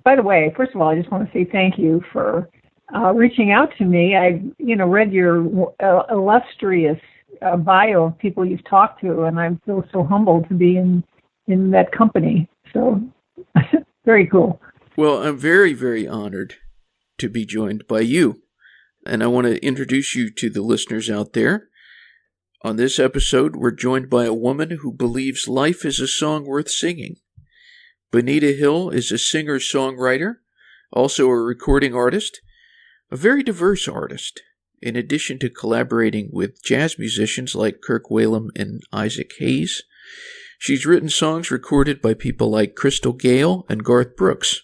By the way, first of all, I just want to say thank you for reaching out to me. I, read your illustrious bio of people you've talked to, and I feel so humbled to be in that company. So, very cool. Well, I'm very, very honored to be joined by you. And I want to introduce you to the listeners out there. On this episode, we're joined by a woman who believes life is a song worth singing. Benita Hill is a singer-songwriter, also a recording artist, a very diverse artist. In addition to collaborating with jazz musicians like Kirk, Whalum, and Isaac Hayes, she's written songs recorded by people like Gayle and Garth Brooks.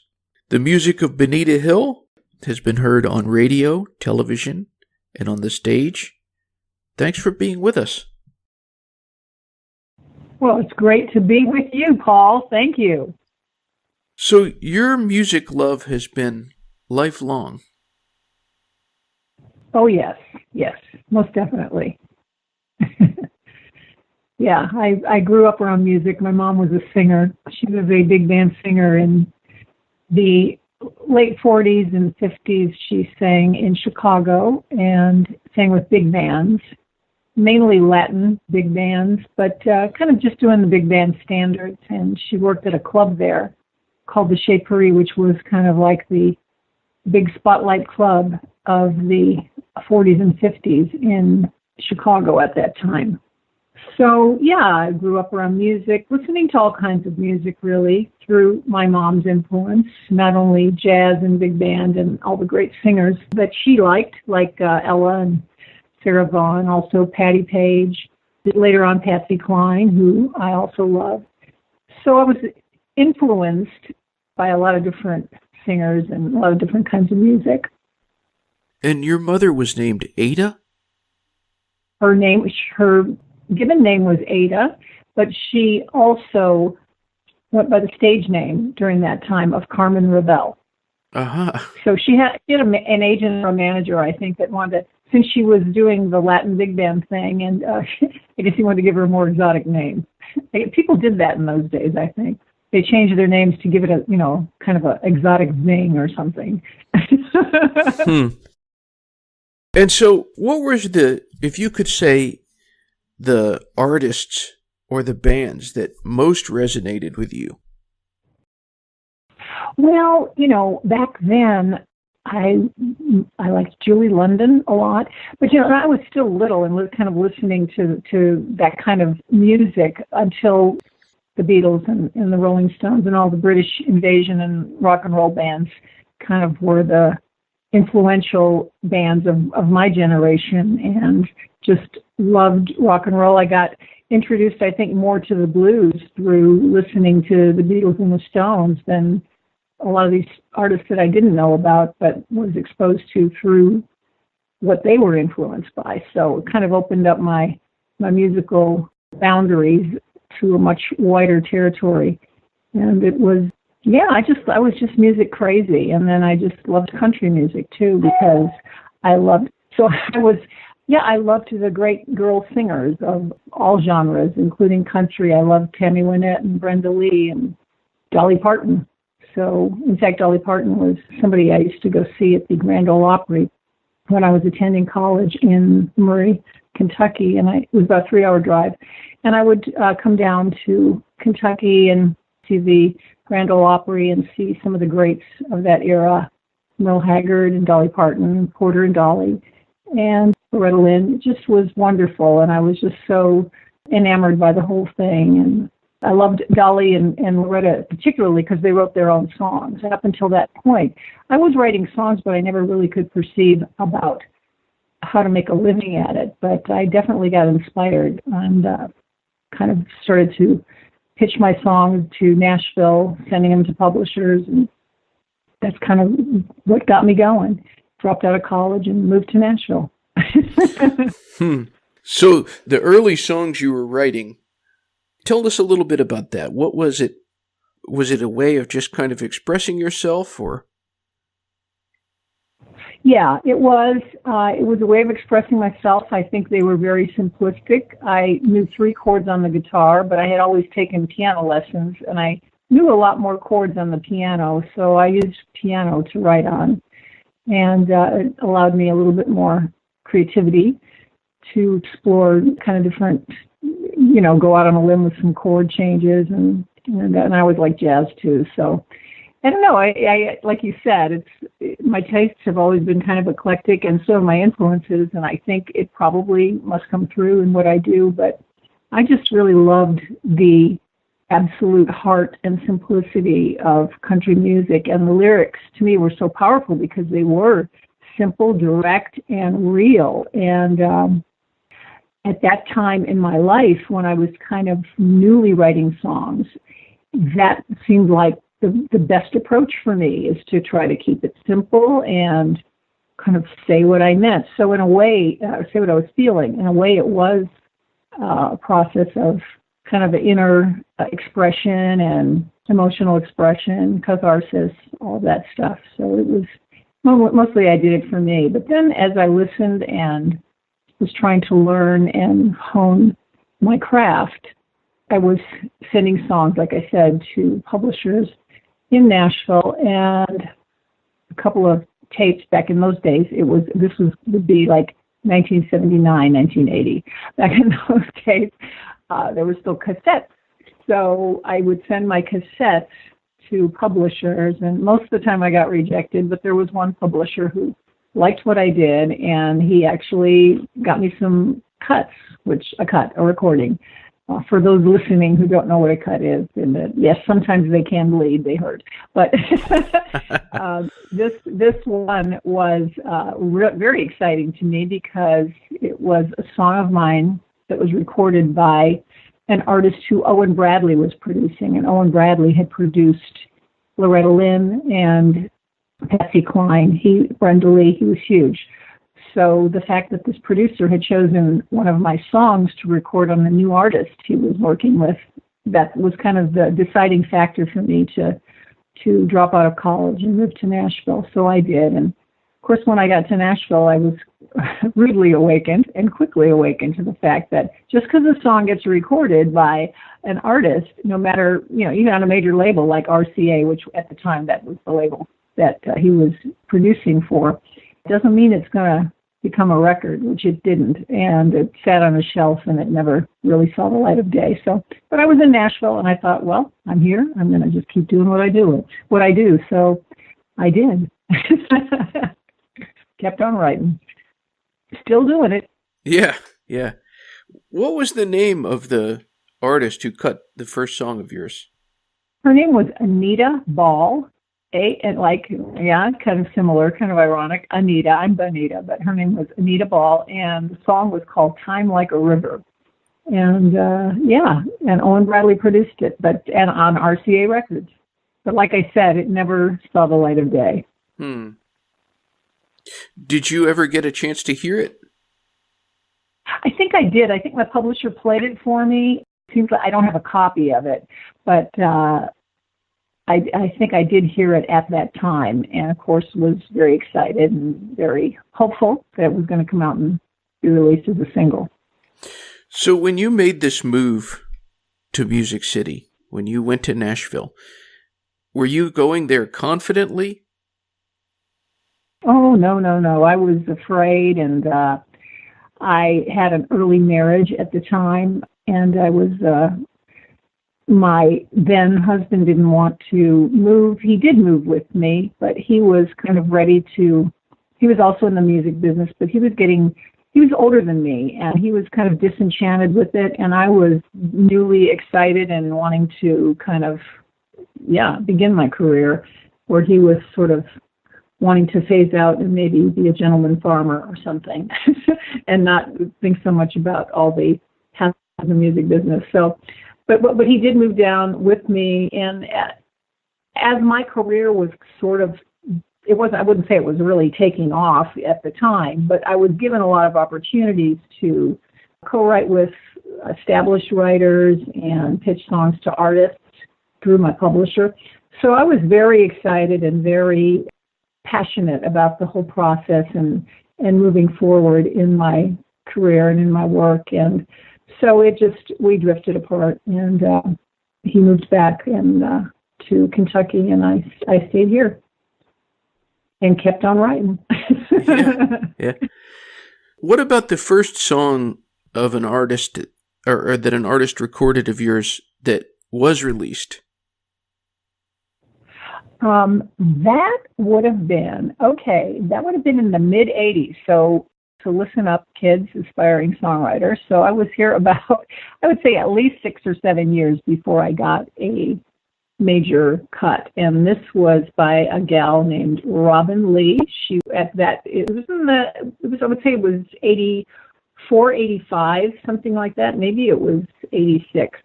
The music of Benita Hill has been heard on radio, television, and on the stage. Thanks for being with us. Well, it's great to be with you, Paul. Thank you. So your music love has been lifelong. Oh, yes, most definitely. Yeah, I grew up around music. My mom was a singer. She was a big band singer in the late 40s and 50s. She sang in Chicago and sang with big bands, mainly Latin big bands, but kind of just doing the big band standards. And she worked at a club there called the Chez Paris, which was kind of like the big spotlight club of the 40s and 50s in Chicago at that time. So, yeah, I grew up around music, listening to all kinds of music, really, through my mom's influence, not only jazz and big band and all the great singers that she liked, like Ella and Sarah Vaughan, also Patti Page, later on Patsy Cline, who I also love. So I was influenced by a lot of different singers and a lot of different kinds of music. And your mother was named Aida? Her given name was Aida, but she also went by the stage name during that time of Carmen Rebel. Uh-huh. So she had an agent or a manager, I think, that wanted to, since she was doing the Latin big band thing, and I guess he wanted to give her a more exotic name. People did that in those days, I think. They changed their names to give it a, kind of an exotic zing or something. And so what was if you could say, the artists or the bands that most resonated with you? Well, back then I liked Julie London a lot, but I was still little and was kind of listening to that kind of music until the Beatles and the Rolling Stones and all the British invasion and rock and roll bands kind of were the influential bands of my generation, and just loved rock and roll. I got introduced, I think, more to the blues through listening to the Beatles and the Stones than a lot of these artists that I didn't know about, but was exposed to through what they were influenced by. So it kind of opened up my musical boundaries to a much wider territory. And it was, I was just music crazy. And then I just loved country music too, because I loved the great girl singers of all genres, including country. I loved Tammy Wynette and Brenda Lee and Dolly Parton. So, in fact, Dolly Parton was somebody I used to go see at the Grand Ole Opry when I was attending college in Murray, Kentucky, and it was about a 3-hour drive. And I would come down to Kentucky and see the Grand Ole Opry and see some of the greats of that era, Merle Haggard and Dolly Parton, Porter and Dolly, and Loretta Lynn. It just was wonderful, and I was just so enamored by the whole thing. And I loved Dolly and Loretta particularly because they wrote their own songs. And up until that point, I was writing songs, but I never really could perceive about how to make a living at it. But I definitely got inspired and kind of started to pitch my songs to Nashville, sending them to publishers, and that's kind of what got me going. Dropped out of college and moved to Nashville. So the early songs you were writing, tell us a little bit about that. What was it? Was it a way of just kind of expressing yourself, or? Yeah, it was. It was a way of expressing myself. I think they were very simplistic. I knew 3 chords on the guitar, but I had always taken piano lessons, and I knew a lot more chords on the piano, so I used piano to write on, and it allowed me a little bit more creativity to explore kind of different, go out on a limb with some chord changes, and I always like jazz too. So I don't know. I like you said, my tastes have always been kind of eclectic, and so have my influences, and I think it probably must come through in what I do. But I just really loved the absolute heart and simplicity of country music, and the lyrics to me were so powerful because they were simple, direct, and real. And at that time in my life, when I was kind of newly writing songs, that seemed like the best approach for me, is to try to keep it simple and kind of say what I meant. So in a way, say what I was feeling. In a way, it was a process of kind of inner expression and emotional expression, catharsis, all that stuff. So it was, mostly I did it for me. But then as I listened and was trying to learn and hone my craft, I was sending songs, like I said, to publishers in Nashville, and a couple of tapes back in those days. Would be like 1979, 1980. Back in those days, there were still cassettes. So I would send my cassettes to publishers, and most of the time I got rejected, but there was one publisher who liked what I did, and he actually got me some cuts, a recording. For those listening who don't know what a cut is, and yes, sometimes they can bleed, they hurt. But this one was very exciting to me because it was a song of mine that was recorded by an artist who Owen Bradley was producing. And Owen Bradley had produced Loretta Lynn and Patsy Cline. Brenda Lee, he was huge. So the fact that this producer had chosen one of my songs to record on the new artist he was working with, that was kind of the deciding factor for me to drop out of college and move to Nashville. So I did. And of course, when I got to Nashville, I was rudely awakened and quickly awakened to the fact that just because a song gets recorded by an artist, no matter, even on a major label like RCA, which at the time that was the label that he was producing for, doesn't mean it's going to become a record, which it didn't, and it sat on a shelf and it never really saw the light of day. So, but I was in Nashville and I thought, well, I'm here. I'm going to just keep doing what I do. So I did. Kept on writing. Still doing it. Yeah. What was the name of the artist who cut the first song of yours? Her name was Anita Ball. Kind of similar, kind of ironic. Anita, I'm Benita, but her name was Anita Ball, and the song was called Time Like a River. And and Owen Bradley produced it, and on RCA Records. But like I said, it never saw the light of day. Did you ever get a chance to hear it? I think I did. I think my publisher played it for me. Seems like I don't have a copy of it, but I think I did hear it at that time, and of course was very excited and very hopeful that it was going to come out and be released as a single. So when you made this move to Music City, when you went to Nashville, were you going there confidently? Oh, no. I was afraid, and I had an early marriage at the time, and I was... my then husband didn't want to move. He did move with me, but he was kind of ready to, he was also in the music business, but he was older than me, and he was kind of disenchanted with it, and I was newly excited and wanting to kind of, begin my career, where he was sort of wanting to phase out and maybe be a gentleman farmer or something, and not think so much about all the hassles of the music business. So, But he did move down with me, and as my career was sort of, I wouldn't say it was really taking off at the time, but I was given a lot of opportunities to co-write with established writers and pitch songs to artists through my publisher. So I was very excited and very passionate about the whole process and moving forward in my career and in my work. So we drifted apart, and he moved back, and to Kentucky, and I stayed here and kept on writing. Yeah. What about the first song of an artist, or that an artist recorded of yours that was released? That would have been in the mid 80s. So listen up, kids, aspiring songwriters. So I was here about, I would say, at least 6 or 7 years before I got a major cut. And this was by a gal named Robin Lee. I would say it was 84, 85, something like that. Maybe it was 86.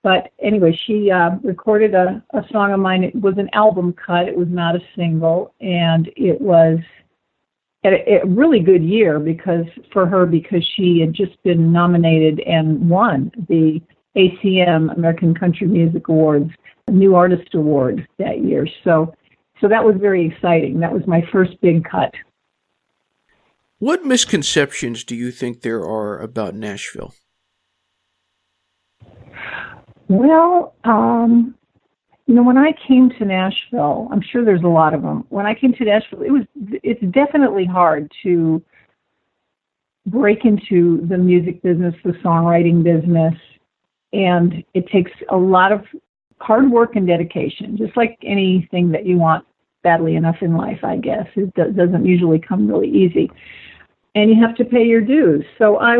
But anyway, she recorded a song of mine. It was an album cut. It was not a single. And it was a really good year because she had just been nominated and won the ACM, American Country Music Awards, New Artist Award that year. So that was very exciting. That was my first big cut. What misconceptions do you think there are about Nashville? Well, when I came to Nashville, I'm sure there's a lot of them. When I came to Nashville, it's definitely hard to break into the music business, the songwriting business, and it takes a lot of hard work and dedication, just like anything that you want badly enough in life, I guess. It doesn't usually come really easy. And you have to pay your dues. So I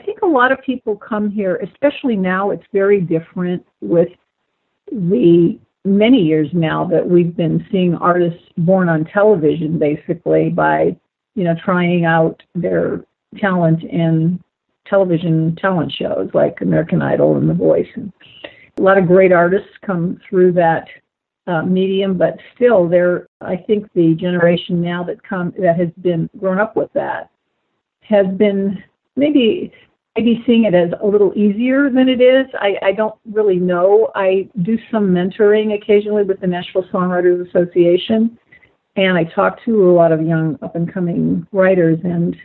think a lot of people come here, especially now, it's very different with the many years now that we've been seeing artists born on television, basically, by, trying out their talent in television talent shows like American Idol and The Voice. And a lot of great artists come through that medium, but still, I think the generation now that has been grown up with that has been maybe seeing it as a little easier than it is. I don't really know. I do some mentoring occasionally with the Nashville Songwriters Association, and I talk to a lot of young up-and-coming writers, and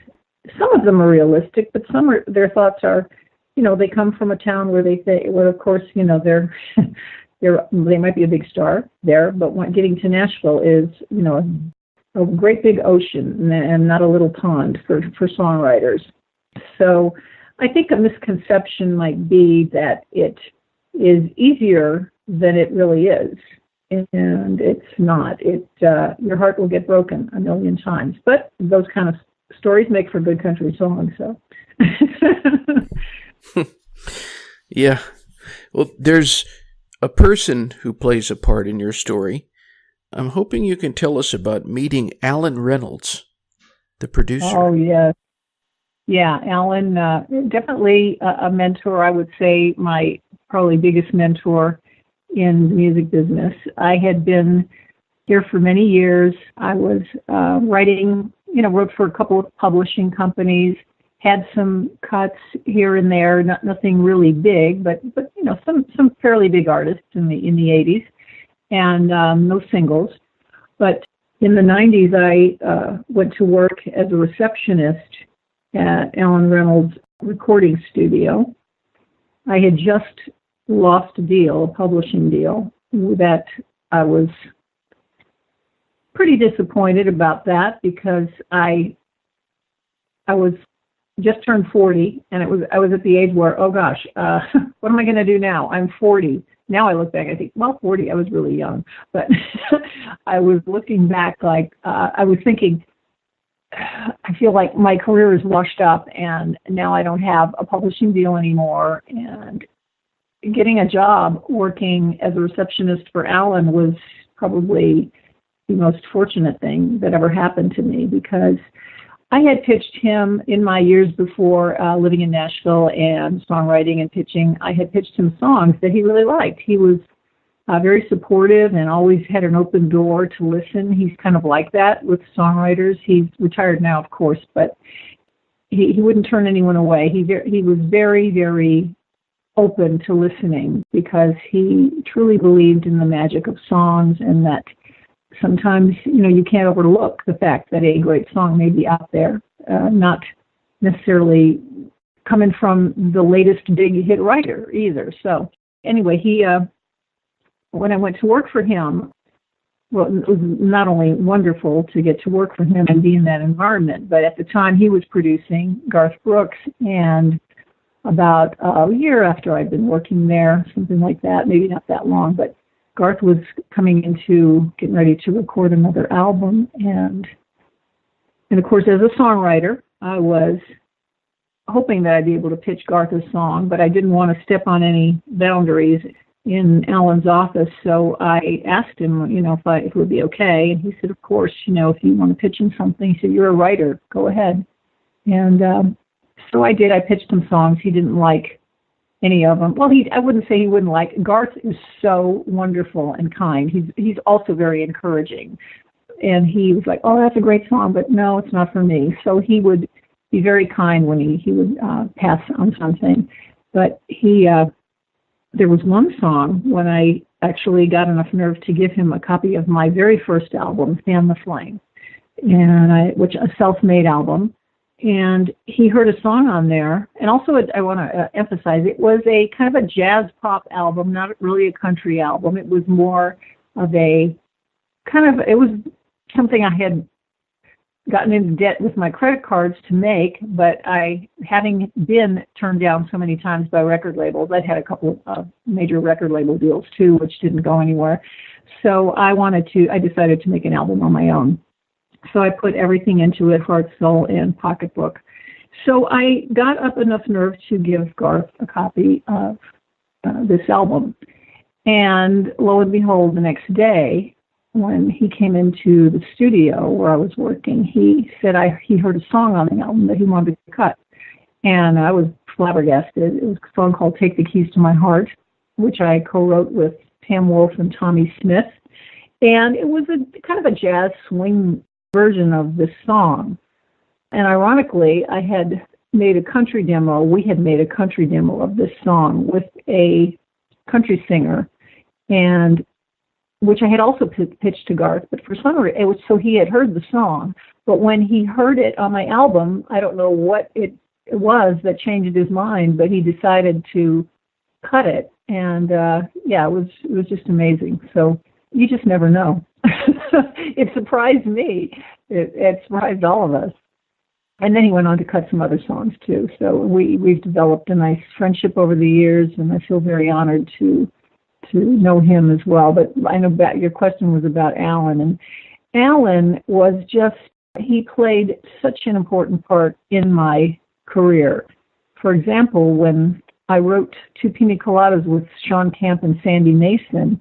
some of them are realistic, but their thoughts are, they come from a town where of course, they might be a big star there, but getting to Nashville is, a great big ocean and not a little pond for songwriters. So I think a misconception might be that it is easier than it really is. And it's not. Your heart will get broken a million times. But those kind of stories make for good country songs. So. Yeah. Well, there's a person who plays a part in your story. I'm hoping you can tell us about meeting Alan Reynolds, the producer. Oh, yes. Yeah, Alan, definitely a mentor. I would say my probably biggest mentor in the music business. I had been here for many years. I was writing, wrote for a couple of publishing companies, had some cuts here and there, nothing really big, but some fairly big artists in the 80s, and no singles. But in the 90s, I went to work as a receptionist at Alan Reynolds' recording studio. I had just lost a publishing deal, that I was pretty disappointed about that because I was just turned 40, and I was at the age where, oh gosh, what am I going to do now? I'm 40. Now I look back, I think, 40, I was really young. But I was looking back I was thinking, I feel like my career is washed up, and now I don't have a publishing deal anymore. And getting a job working as a receptionist for Alan was probably the most fortunate thing that ever happened to me, because I had pitched him in my years before living in Nashville and songwriting and pitching. I had pitched him songs that he really liked. He was very supportive and always had an open door to listen. He's kind of like that with songwriters. He's retired now, of course, but he wouldn't turn anyone away. He was very, very open to listening because he truly believed in the magic of songs, and that sometimes, you can't overlook the fact that a great song may be out there, not necessarily coming from the latest big hit writer either. So anyway, when I went to work for him, well, it was not only wonderful to get to work for him and be in that environment, but at the time he was producing Garth Brooks, and about a year after I'd been working there, something like that, maybe not that long, but Garth was coming into getting ready to record another album, and of course, as a songwriter, I was hoping that I'd be able to pitch Garth a song, but I didn't want to step on any boundaries in Alan's office, so I asked him, if it would be okay, and he said, of course, if you want to pitch him something, he said, you're a writer, go ahead. And so I did. I pitched him songs. He didn't like any of them. Well, I wouldn't say he wouldn't like. Garth is so wonderful and kind. He's also very encouraging. And he was like, oh, that's a great song, but no, it's not for me. So he would be very kind when he would pass on something. But there was one song when I actually got enough nerve to give him a copy of my very first album, Fan the Flame, which a self-made album. And he heard a song on there. And also, I want to emphasize, it was a kind of a jazz pop album, not really a country album. It was more of it was something I had gotten into debt with my credit cards to make, but having been turned down so many times by record labels, I'd had a couple of major record label deals too, which didn't go anywhere. So I decided to make an album on my own. So I put everything into it, heart, soul, and pocketbook. So I got up enough nerve to give Garth a copy of this album. And lo and behold, the next day, when he came into the studio where I was working, he said he heard a song on the album that he wanted to cut. And I was flabbergasted. It was a song called Take the Keys to My Heart, which I co-wrote with Tam Wolf and Tommy Smith. And it was a kind of a jazz swing version of this song. And ironically, I had made a country demo. We had made a country demo of this song with a country singer, and which I had also pitched to Garth, but for some reason, so he had heard the song, but when he heard it on my album, I don't know what it was that changed his mind, but he decided to cut it, and it was just amazing. So you just never know. It surprised me. It surprised all of us. And then he went on to cut some other songs too. So we've developed a nice friendship over the years, and I feel very honored to know him as well. But I know your question was about Alan, and Alan he played such an important part in my career. For example, when I wrote Two Piña Coladas with Sean Camp and Sandy Mason,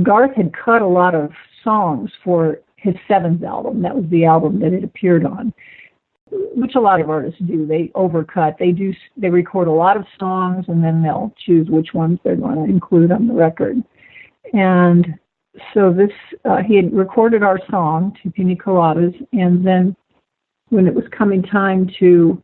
Garth had cut a lot of songs for his seventh album. That was the album that it appeared on, which a lot of artists do. They overcut. They record a lot of songs, and then they'll choose which ones they're going to include on the record. And so he had recorded our song, Two Piña Coladas, and then when it was coming time to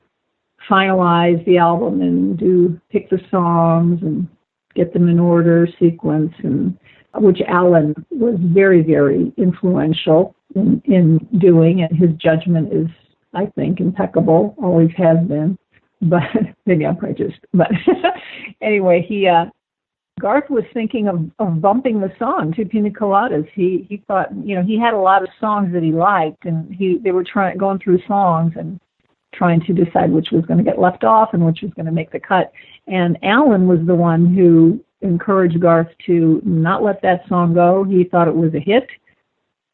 finalize the album and pick the songs and get them in order, sequence, and which Alan was very, very influential in doing, and his judgment is, I think, impeccable, always has been, but maybe I'm prejudiced. But anyway, Garth was thinking of bumping the song to Pina Coladas. He thought, he had a lot of songs that he liked, and they were going through songs and trying to decide which was going to get left off and which was going to make the cut. And Alan was the one who encouraged Garth to not let that song go. He thought it was a hit,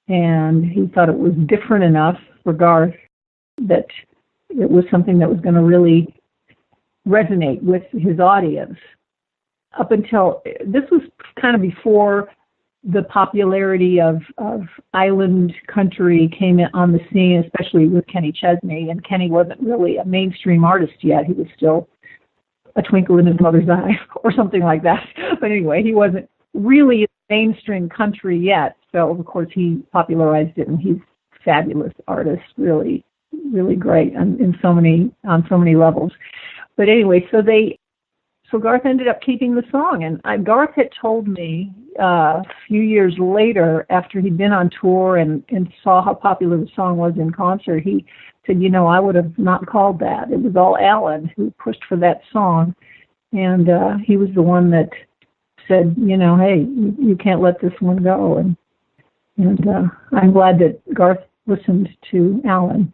and he thought it was different enough for Garth that it was something that was going to really resonate with his audience. Up until this was kind of before the popularity of island country came on the scene, especially with Kenny Chesney, and Kenny wasn't really a mainstream artist yet. He was still a twinkle in his mother's eye or something like that. But anyway, he wasn't really mainstream country yet. So of course he popularized it, and he's a fabulous artist, really, really great on so many levels. But anyway, so Garth ended up keeping the song, and Garth had told me a few years later, after he'd been on tour and saw how popular the song was in concert, he said, I would have not called that. It was all Alan who pushed for that song, and he was the one that said, hey, you can't let this one go. And I'm glad that Garth listened to Alan.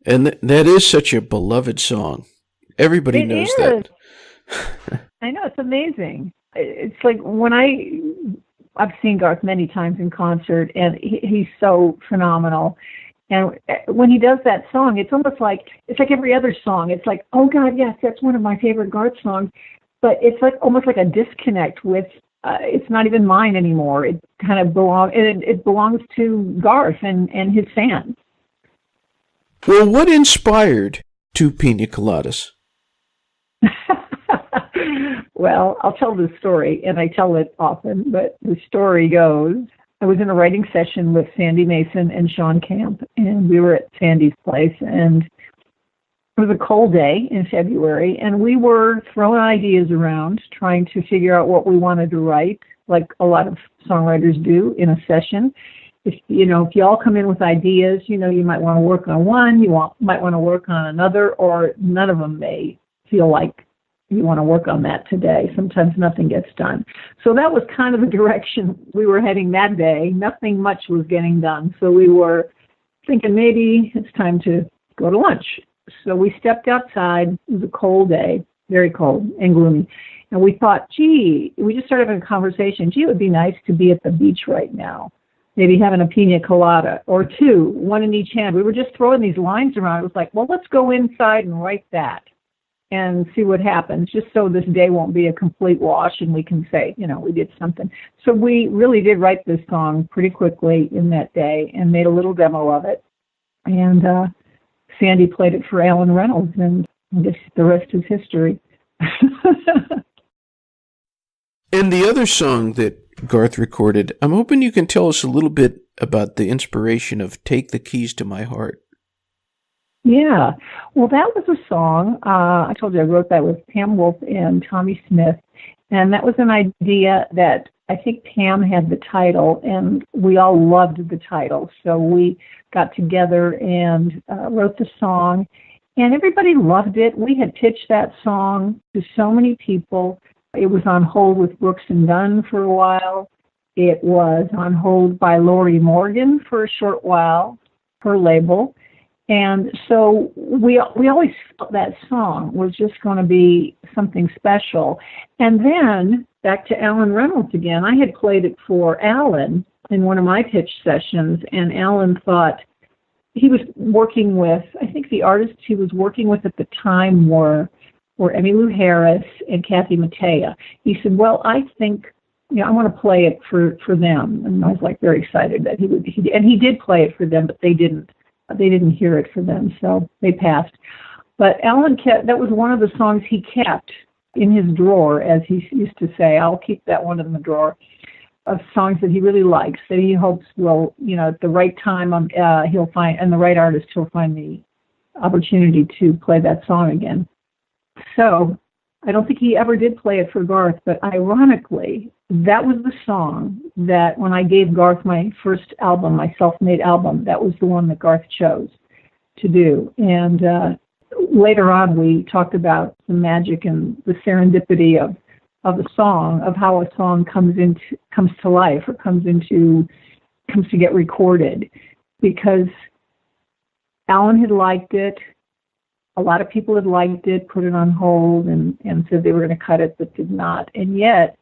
And that is such a beloved song. Everybody knows that. I know, it's amazing. It's like I've seen Garth many times in concert, and he's so phenomenal. And when he does that song, it's almost like, it's like every other song. It's like, oh God, yes, that's one of my favorite Garth songs. But it's like almost like a disconnect with, it's not even mine anymore. It kind of belongs to Garth and his fans. Well, what inspired Two Piña Coladas? Well, I'll tell the story, and I tell it often, but the story goes, I was in a writing session with Sandy Mason and Sean Camp, and we were at Sandy's place, and it was a cold day in February, and we were throwing ideas around, trying to figure out what we wanted to write, like a lot of songwriters do in a session. If you all come in with ideas, you might want to work on one, might want to work on another, or none of them may feel like you want to work on that today. Sometimes nothing gets done. So that was kind of the direction we were heading that day. Nothing much was getting done. So we were thinking maybe it's time to go to lunch. So we stepped outside. It was a cold day, very cold and gloomy. And we thought, we just started having a conversation. It would be nice to be at the beach right now. Maybe having a Piña Colada or two, one in each hand. We were just throwing these lines around. It was like, well, let's go inside and write that and see what happens, just so this day won't be a complete wash and we can say, we did something. So we really did write this song pretty quickly in that day and made a little demo of it. And Sandy played it for Alan Reynolds, and I guess the rest is history. And the other song that Garth recorded, I'm hoping you can tell us a little bit about the inspiration of Take the Keys to My Heart. Yeah. Well, that was a song. I told you I wrote that with Pam Wolf and Tommy Smith. And that was an idea that I think Pam had the title, and we all loved the title. So we got together and wrote the song, and everybody loved it. We had pitched that song to so many people. It was on hold with Brooks and Dunn for a while. It was on hold by Lori Morgan for a short while, her label. And so we always felt that song was just going to be something special. And then back to Alan Reynolds again. I had played it for Alan in one of my pitch sessions, and Alan thought he was working with, I think the artists he was working with at the time were Emmylou Harris and Kathy Mattea. He said, well, I think, I want to play it for them. And I was like very excited that he did play it for them, but they didn't hear it for them, so they passed. But Alan that was one of the songs he kept in his drawer, as he used to say. I'll keep that one in the drawer, of songs that he really likes, that he hopes will, at the right time, he'll find, and the right artist, he'll find the opportunity to play that song again. So I don't think he ever did play it for Garth, but ironically, that was the song that when I gave Garth my first album, my self-made album, that was the one that Garth chose to do. And later on, we talked about the magic and the serendipity of a song, of how a song comes to life, or comes to get recorded, because Alan had liked it. A lot of people had liked it, put it on hold, and said they were going to cut it, but did not. And yet,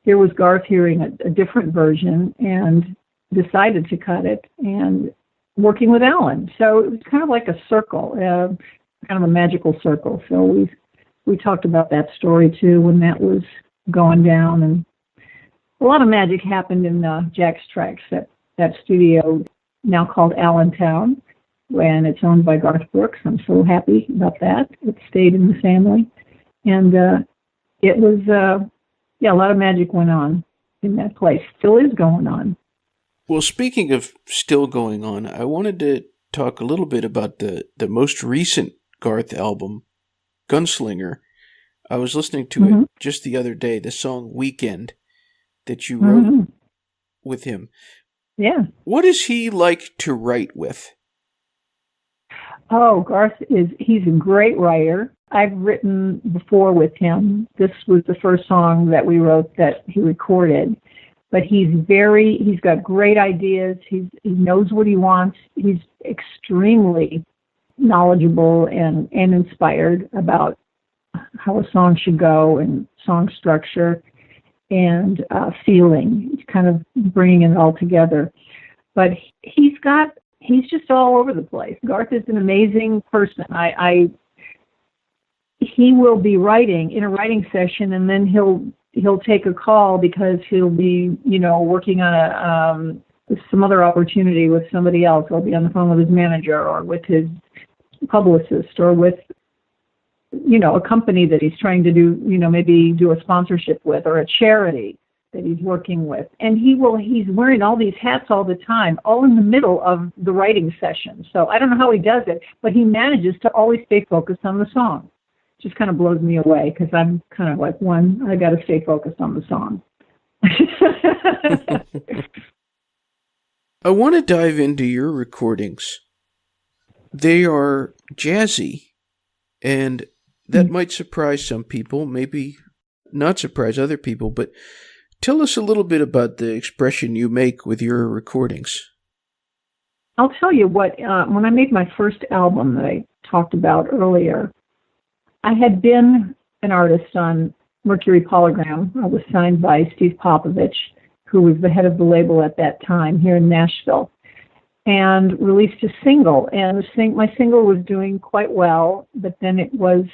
here was Garth hearing a different version and decided to cut it, and working with Alan. So it was kind of like a circle, kind of a magical circle. So we talked about that story too when that was going down, and a lot of magic happened in Jack's Tracks, that studio now called Allentown, and it's owned by Garth Brooks. I'm so happy about that. It stayed in the family, and it was a lot of magic went on in that place. Still is going on. Well, speaking of still going on, I wanted to talk a little bit about the most recent Garth album, Gunslinger. I was listening to it just the other day, the song Weekend that you wrote with him. Yeah. What is he like to write with? Oh, Garth he's a great writer. I've written before with him. This was the first song that we wrote that he recorded. But he's got great ideas. He knows what he wants. He's extremely knowledgeable and inspired about how a song should go and song structure and feeling. He's kind of bringing it all together. But he's just all over the place. Garth is an amazing person. He will be writing in a writing session, and then he'll take a call because he'll be, working on some other opportunity with somebody else. He'll be on the phone with his manager or with his publicist or with, a company that he's trying to do, maybe do a sponsorship with, or a charity that he's working with. And he's wearing all these hats all the time, all in the middle of the writing session. So I don't know how he does it, but he manages to always stay focused on the song. Just kind of blows me away because I'm kind of like I got to stay focused on the song. I want to dive into your recordings. They are jazzy, and that might surprise some people, maybe not surprise other people, but tell us a little bit about the expression you make with your recordings. I'll tell you what, when I made my first album that I talked about earlier, I had been an artist on Mercury Polygram. I was signed by Steve Popovich, who was the head of the label at that time here in Nashville, and released a single. And my single was doing quite well, but then it was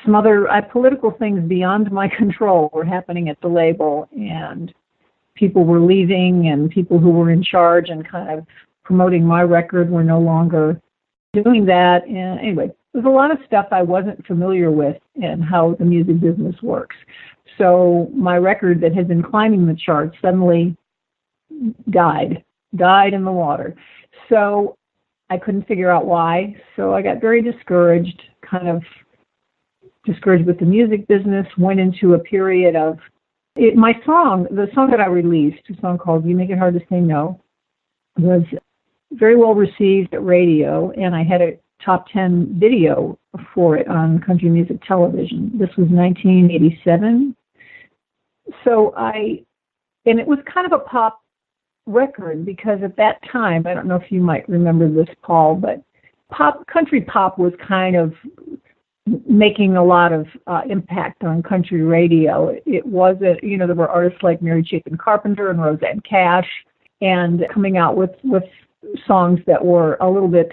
some other political things beyond my control were happening at the label, and people were leaving, and people who were in charge and kind of promoting my record were no longer doing that. And anyway, there's a lot of stuff I wasn't familiar with and how the music business works. So my record that had been climbing the charts suddenly died in the water. So I couldn't figure out why. So I got very discouraged, with the music business, went into a period of the song that I released, a song called You Make It Hard to Say No, was very well received at radio, and I had a top 10 video for it on country music television. This was 1987. And it was kind of a pop record because at that time, I don't know if you might remember this, Paul, but country pop was kind of making a lot of impact on country radio. It wasn't, there were artists like Mary Chapin Carpenter and Roseanne Cash, and coming out with songs that were a little bit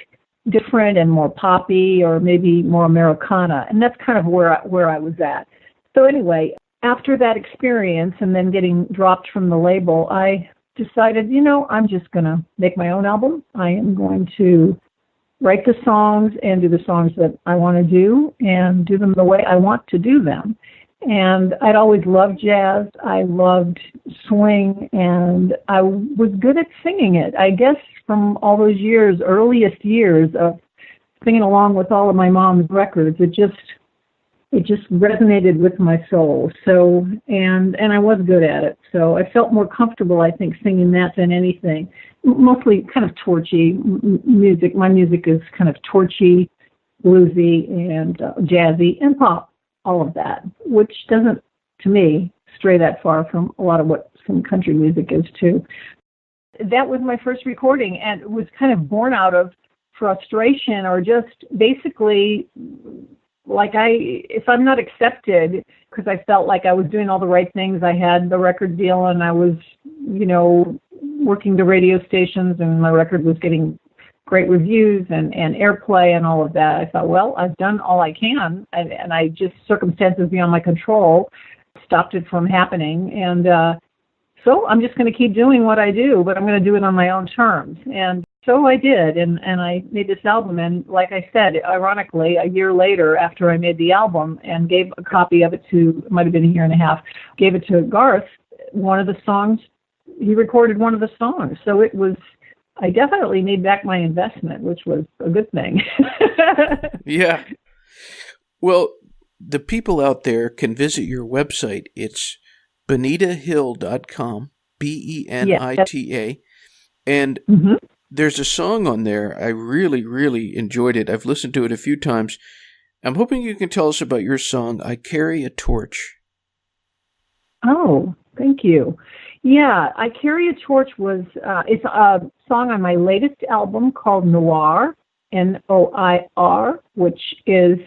different and more poppy or maybe more Americana. And that's kind of where I was at. So anyway, after that experience and then getting dropped from the label, I decided, I'm just going to make my own album. I am going to write the songs and do the songs that I want to do and do them the way I want to do them. And I'd always loved jazz. I loved swing, and I was good at singing it. I guess from all those earliest years of singing along with all of my mom's records, it just resonated with my soul. So, and I was good at it. So I felt more comfortable, I think, singing that than anything. Mostly kind of torchy music. My music is kind of torchy, bluesy, and jazzy, and pop, all of that, which doesn't, to me, stray that far from a lot of what some country music is, too. That was my first recording, and it was kind of born out of frustration or just basically if I'm not accepted, because I felt like I was doing all the right things, I had the record deal and I was, working the radio stations and my record was getting great reviews and airplay and all of that. I thought, well, I've done all I can, and I just, circumstances beyond my control stopped it from happening. And so I'm just going to keep doing what I do, but I'm going to do it on my own terms. And so I did, and I made this album, and like I said, ironically, a year later after I made the album and gave a copy of it to, it might have been a year and a half, gave it to Garth, one of the songs, he recorded one of the songs. So I definitely made back my investment, which was a good thing. Yeah. Well, the people out there can visit your website. It's benitahill.com, Benita. And There's a song on there. I really, really enjoyed it. I've listened to it a few times. I'm hoping you can tell us about your song, I Carry a Torch. Oh, thank you. Yeah, I Carry a Torch was, it's a song on my latest album called Noir, Noir, which is,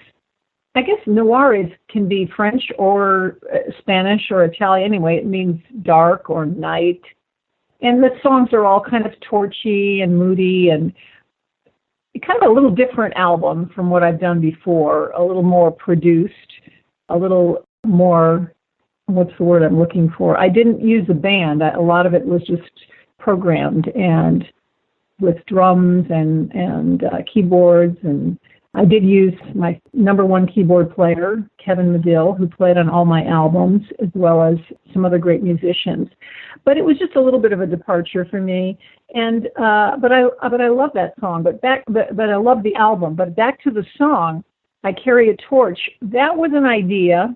I guess noir can be French or Spanish or Italian. Anyway, it means dark or night. And the songs are all kind of torchy and moody and kind of a little different album from what I've done before, a little more produced, a little more, what's the word I'm looking for? I didn't use a band. A lot of it was just programmed and with drums and keyboards, and I did use my number one keyboard player, Kevin Medill, who played on all my albums, as well as some other great musicians. But it was just a little bit of a departure for me. And but I love that song. But I love the album. But back to the song, I Carry a Torch. That was an idea.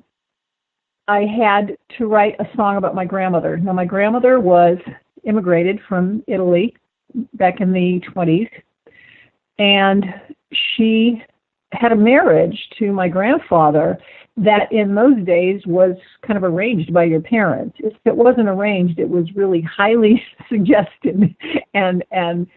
I had to write a song about my grandmother. Now, my grandmother was immigrated from Italy back in the 20s, and she had a marriage to my grandfather that in those days was kind of arranged by your parents. If it wasn't arranged, it was really highly suggested and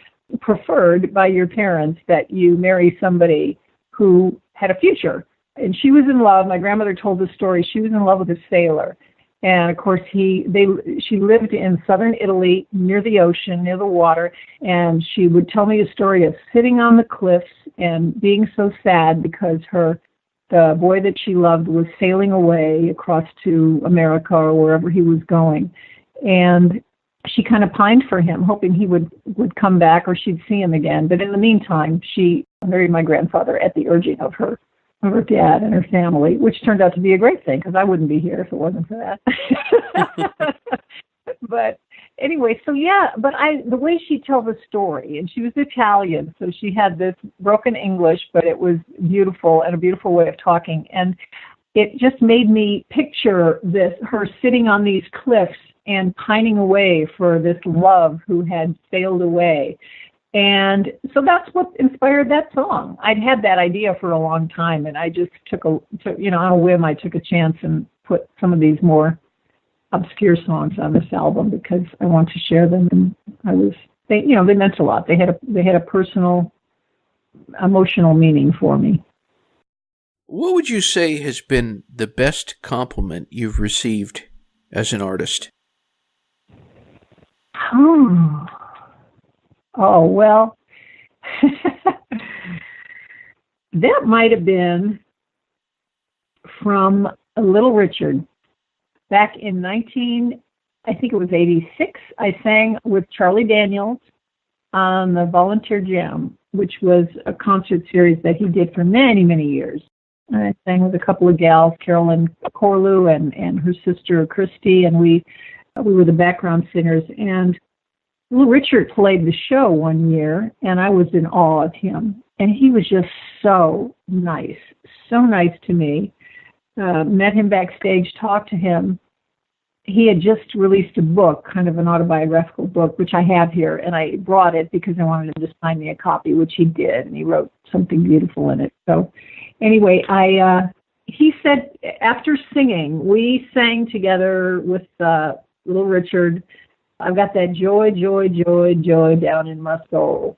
preferred by your parents that you marry somebody who had a future. And she was in love. My grandmother told the story. She was in love with a sailor. And of course, she lived in southern Italy, near the ocean, near the water. And she would tell me a story of sitting on the cliffs and being so sad because the boy that she loved was sailing away across to America or wherever he was going. And she kind of pined for him, hoping he would come back or she'd see him again. But in the meantime, she married my grandfather at the urging of her dad and her family, which turned out to be a great thing because I wouldn't be here if it wasn't for that. But anyway, so yeah, but the way she tells the story, and she was Italian, so she had this broken English, but it was beautiful and a beautiful way of talking. And it just made me picture her sitting on these cliffs and pining away for this love who had sailed away. And so that's what inspired that song. I'd had that idea for a long time, and I just took on a whim, I took a chance and put some of these more obscure songs on this album because I want to share them. And they meant a lot. They had a personal, emotional meaning for me. What would you say has been the best compliment you've received as an artist? Oh, well, that might have been from Little Richard. Back in 86, I sang with Charlie Daniels on the Volunteer Jam, which was a concert series that he did for many, many years. And I sang with a couple of gals, Carolyn Corlew and her sister Christy, and we were the background singers. And Little Richard played the show one year, and I was in awe of him. And he was just so nice to me. Met him backstage, talked to him. He had just released a book, kind of an autobiographical book, which I have here, and I brought it because I wanted him to sign me a copy, which he did, and he wrote something beautiful in it. So anyway, he said after singing, we sang together with Little Richard, I've got that joy, joy, joy, joy down in my soul.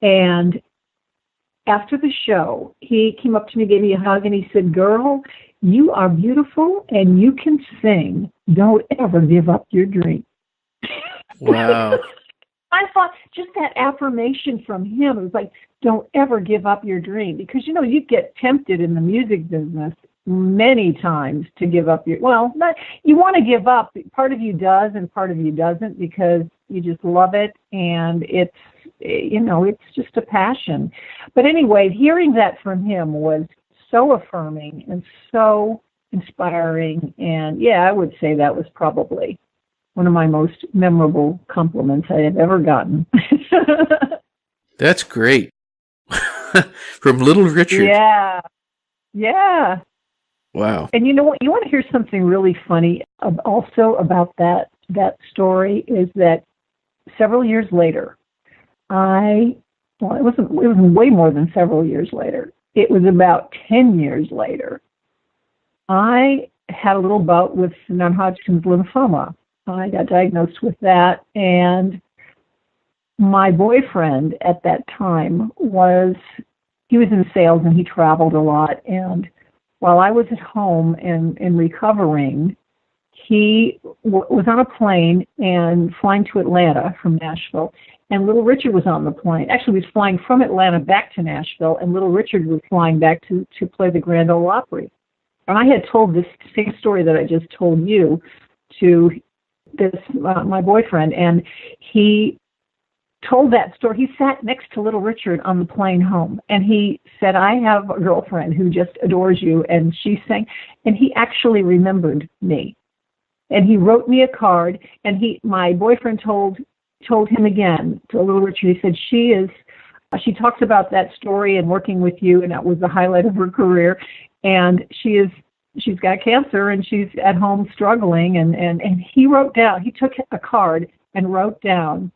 And after the show, he came up to me, gave me a hug, and he said, "Girl, you are beautiful and you can sing. Don't ever give up your dream." Wow. I thought just that affirmation from him, it was like, don't ever give up your dream. Because, you get tempted in the music business many times to give up you want to give up. Part of you does and part of you doesn't because you just love it and it's just a passion. But anyway, hearing that from him was so affirming and so inspiring, and yeah, I would say that was probably one of my most memorable compliments I have ever gotten. That's great. From Little Richard. Yeah. Wow. And you know what? You want to hear something really funny also about that story is that several years later, it wasn't way more than several years later. It was about 10 years later. I had a little bout with non-Hodgkin's lymphoma. I got diagnosed with that, and my boyfriend at that time he was in sales and he traveled a lot, and while I was at home and recovering, he was on a plane and flying to Atlanta from Nashville, and Little Richard was on the plane. Actually, he was flying from Atlanta back to Nashville, and Little Richard was flying back to play the Grand Ole Opry. And I had told this same story that I just told you to my boyfriend, and he told that story. He sat next to Little Richard on the plane home, and he said, "I have a girlfriend who just adores you," and she sang, and he actually remembered me. And he wrote me a card, and my boyfriend told him again, to Little Richard, he said, she talks about that story and working with you, and that was the highlight of her career, and she's got cancer, and she's at home struggling, and he took a card and wrote down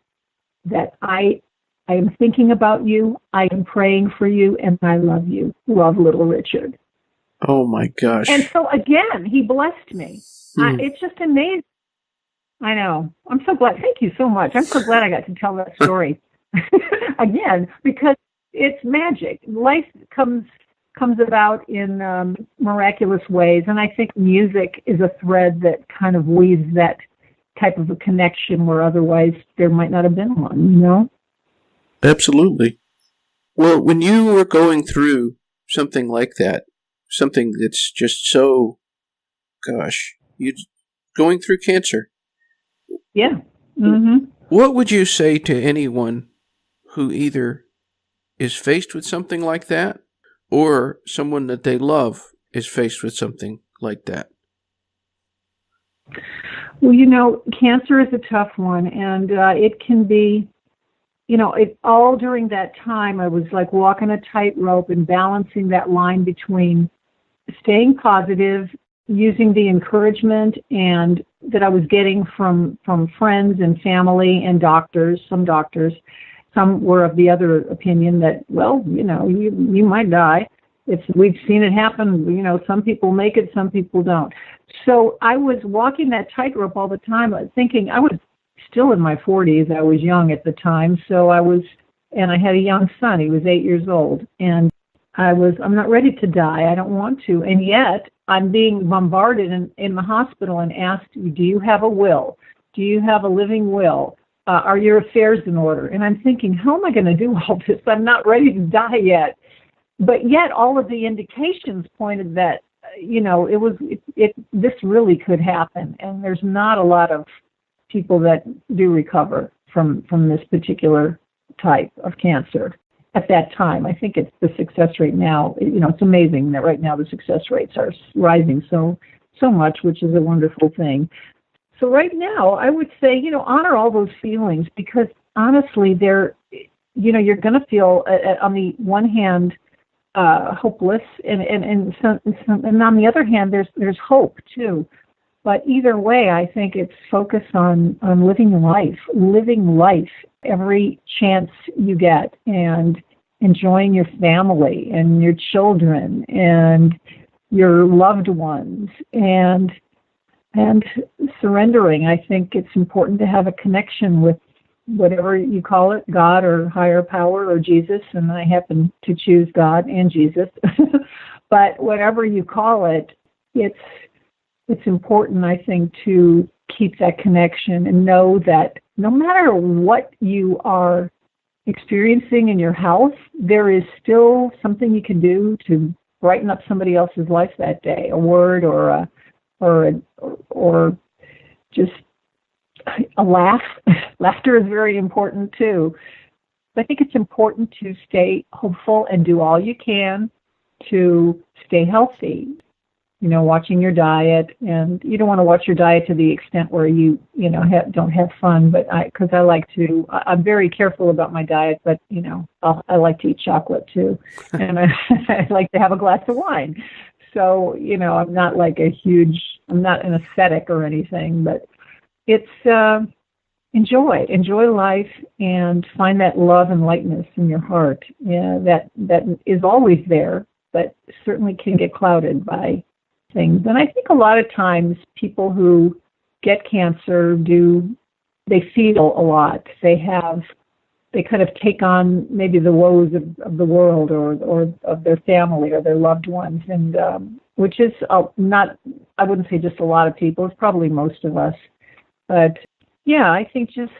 that I am thinking about you, I am praying for you, and I love you. Love, Little Richard. Oh, my gosh. And so, again, he blessed me. It's just amazing. I know. I'm so glad. Thank you so much. I'm so glad I got to tell that story again, because it's magic. Life comes about in miraculous ways, and I think music is a thread that kind of weaves that type of a connection where otherwise there might not have been one, you know? Absolutely. Well, when you were going through something like that, something that's just so, you're going through cancer. Yeah. Mm-hmm. What would you say to anyone who either is faced with something like that or someone that they love is faced with something like that? Well, you know, cancer is a tough one, and it can be, you know, all during that time I was like walking a tightrope and balancing that line between staying positive, using the encouragement and that I was getting from friends and family and doctors. Some were of the other opinion that, well, you know, you might die. We've seen it happen, you know, some people make it, some people don't. So I was walking that tightrope all the time, thinking I was still in my 40s. I was young at the time. So and I had a young son. He was 8 years old. And I'm not ready to die. I don't want to. And yet I'm being bombarded in the hospital and asked, do you have a will? Do you have a living will? Are your affairs in order? And I'm thinking, how am I going to do all this? I'm not ready to die yet. But yet all of the indications pointed that, you know, this really could happen. And there's not a lot of people that do recover from this particular type of cancer at that time. I think it's the success rate now. You know, it's amazing that right now the success rates are rising so much, which is a wonderful thing. So right now, I would say, you know, honor all those feelings, because honestly, you're going to feel on the one hand hopeless, and on the other hand, there's hope too. But either way, I think it's focus on living life every chance you get, and enjoying your family and your children and your loved ones, and surrendering. I think it's important to have a connection with whatever you call it, God or higher power or Jesus, and I happen to choose God and Jesus. But whatever you call it, it's important, I think, to keep that connection and know that no matter what you are experiencing in your health, there is still something you can do to brighten up somebody else's life that day, a word or just a laugh. Laughter is very important too. I think it's important to stay hopeful and do all you can to stay healthy. You know, watching your diet, and you don't want to watch your diet to the extent where you don't have fun. But I'm very careful about my diet. But you know, I like to eat chocolate too, and I like to have a glass of wine. So you know, I'm not like I'm not an ascetic or anything, but it's enjoy life, and find that love and lightness in your heart. Yeah, that is always there, but certainly can get clouded by things. And I think a lot of times people who get cancer they feel a lot. They kind of take on maybe the woes of the world or of their family or their loved ones, and which is not, I wouldn't say just a lot of people, it's probably most of us. But yeah, I think just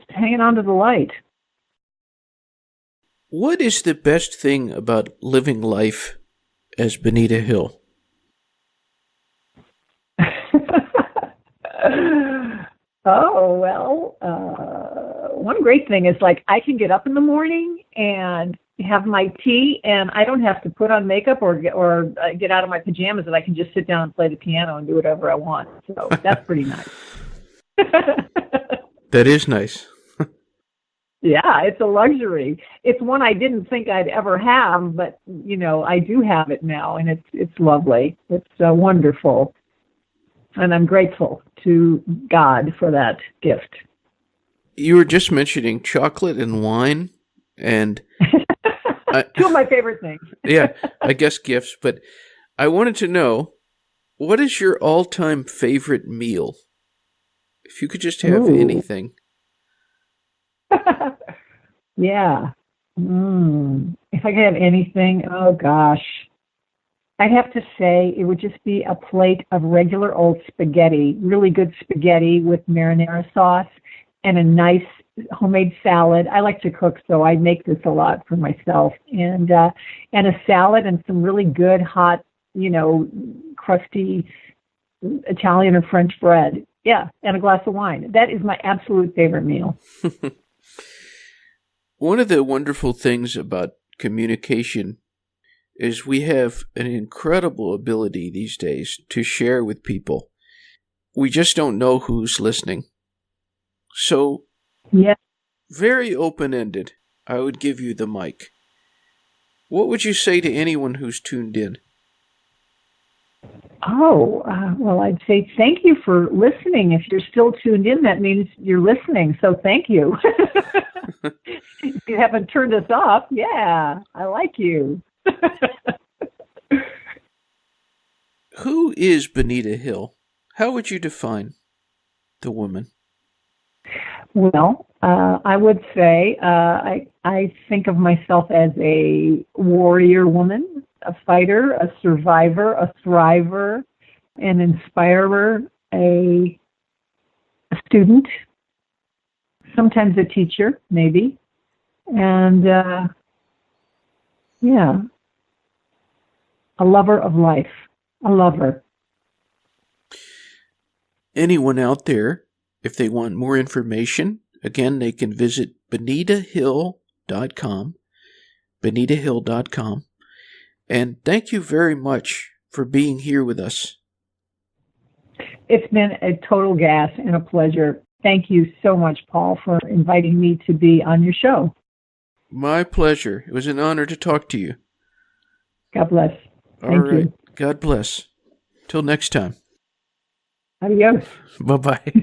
hanging on to the light. What is the best thing about living life as Benita Hill? Oh, well, one great thing is, like, I can get up in the morning and have my tea, and I don't have to put on makeup or get out of my pajamas, and I can just sit down and play the piano and do whatever I want. So that's pretty nice. That is nice. Yeah, it's a luxury. It's one I didn't think I'd ever have, but, I do have it now, and it's lovely. It's wonderful. And I'm grateful to God for that gift. You were just mentioning chocolate and wine, and two of my favorite things. Yeah, I guess gifts. But I wanted to know, what is your all-time favorite meal? If you could just have anything. Yeah. If I could have anything, oh gosh. I'd have to say it would just be a plate of regular old spaghetti, really good spaghetti with marinara sauce, and a nice homemade salad. I like to cook, so I make this a lot for myself. And a salad and some really good hot, crusty Italian or French bread. Yeah, and a glass of wine. That is my absolute favorite meal. One of the wonderful things about communication is we have an incredible ability these days to share with people. We just don't know who's listening. So, yeah, very open-ended, I would give you the mic. What would you say to anyone who's tuned in? Well, I'd say thank you for listening. If you're still tuned in, that means you're listening, so thank you. You haven't turned us off. Yeah, I like you. Who is Benita Hill? How would you define the woman? Well, I would say I think of myself as a warrior woman, a fighter, a survivor, a thriver, an inspirer, a student, sometimes a teacher, maybe, and a lover of life, a lover. Anyone out there, if they want more information, again, they can visit benitahill.com, benitahill.com. And thank you very much for being here with us. It's been a total gas and a pleasure. Thank you so much, Paul, for inviting me to be on your show. My pleasure. It was an honor to talk to you. God bless. All right. God bless. Till next time. Adios. Bye-bye.